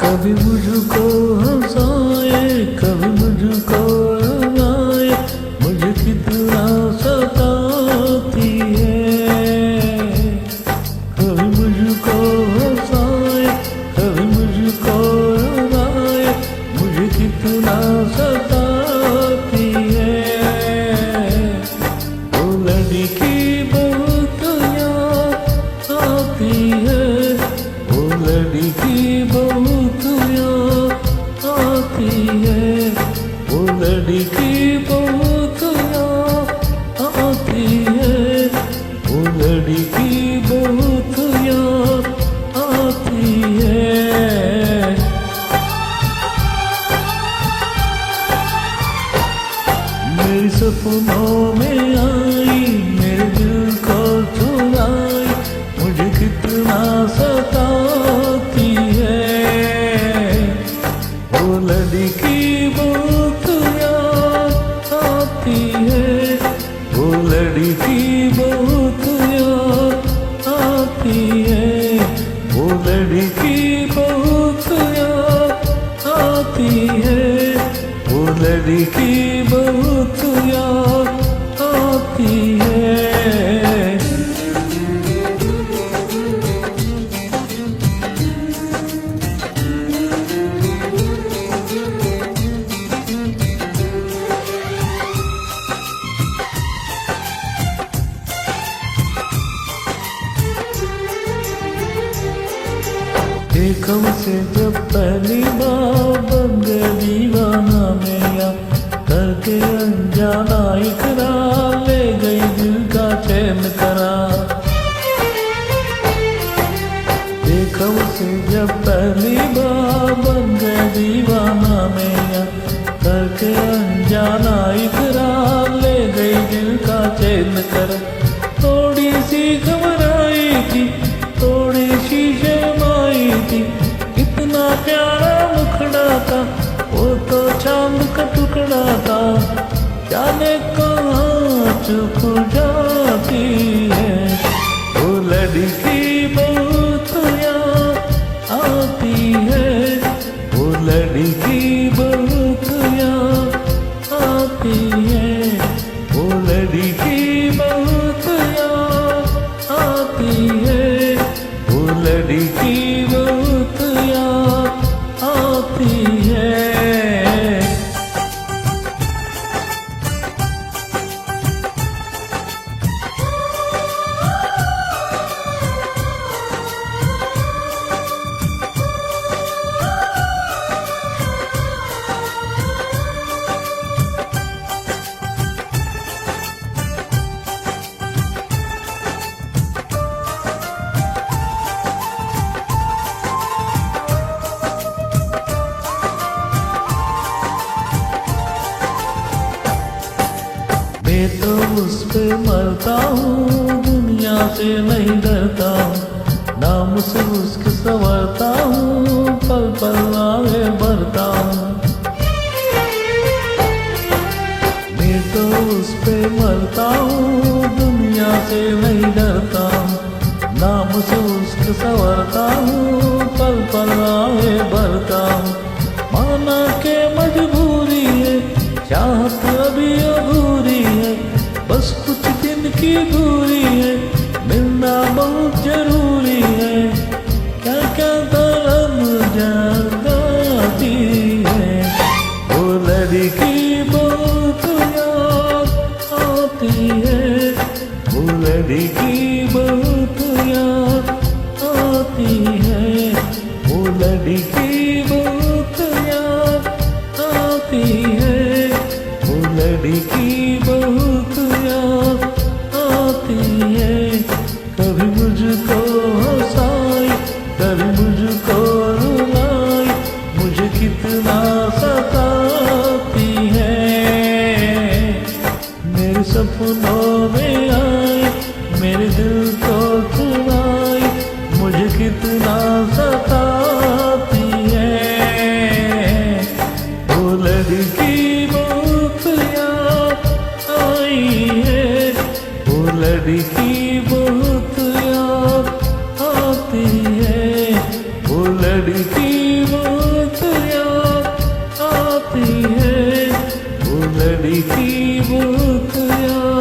कभी मुझको हंसाए कभी मुझको रुलाए, मुझे कितना सताती है। कभी मुझको हंसाए कभी मुझको रुलाए, मुझे कितना सताती है। वो लड़की बहुत याद आती है, वो लड़की बहुत याद आती है, वो लड़की बहुत याद आती है, वो लड़की बहुत याद आती है। मेरे सपनों में आई, मेरे दिल को चुराई, मुझे कितना सताती है। वो लड़की बहुत याद आती है, वो लड़की बहुत याद आती है, वो लड़की बहुत याद आती है, वो लड़की बहुत याद आती है। देखम से जब पहली बार बन गए दीवाना मेरा, करके अनजाना इकरार ले गई दिल का चैन करार। देखम से जब पहली बार बन गए दीवाना मेरा, करके अनजाना इकरार ले गई दिल का चैन करार। थोड़ी सी घबराई थी, थोड़ी सी शर्माई थी, इतना प्यारा मुखड़ा था, वो तो चांद का टुकड़ा था। जाने कहाँ चुप जाती है, वो लड़की बहुत याद आती है, वो लड़की बहुत याद आती है, वो लड़की बहुत याद आती है, वो लड़की बहुत याद आती है। मैं तो उस पे मरता हूँ, दुनिया से नहीं डरता हूँ, नाम से उसके संवरता हूँ, पल पल आगे बढ़ता हूँ। मैं तो उस पे मरता हूँ, दुनिया से नहीं डरता हूँ, नाम से उसके संवरता हूँ, पल पल आगे बढ़ता हूँ। माना के मजबूरी है, चाहत अभी अधूरी है, बस कुछ दिन की दूरी है, मिलना बहुत जरूरी है। क्या क्या तरम जाती है, वो लड़की बहुत याद आती है, वो लड़की बहुत याद आती है, वो लड़की बहुत याद आती है, वो लड़की बहुत याद आती है। कभी मुझको हंसाई कभी मुझको रुलाई, मुझे कितना सताती है। मेरे सपनों में आई, लड़की बहुत याद आती है, वो लड़की बहुत याद आती है, वो लड़की बहुत याद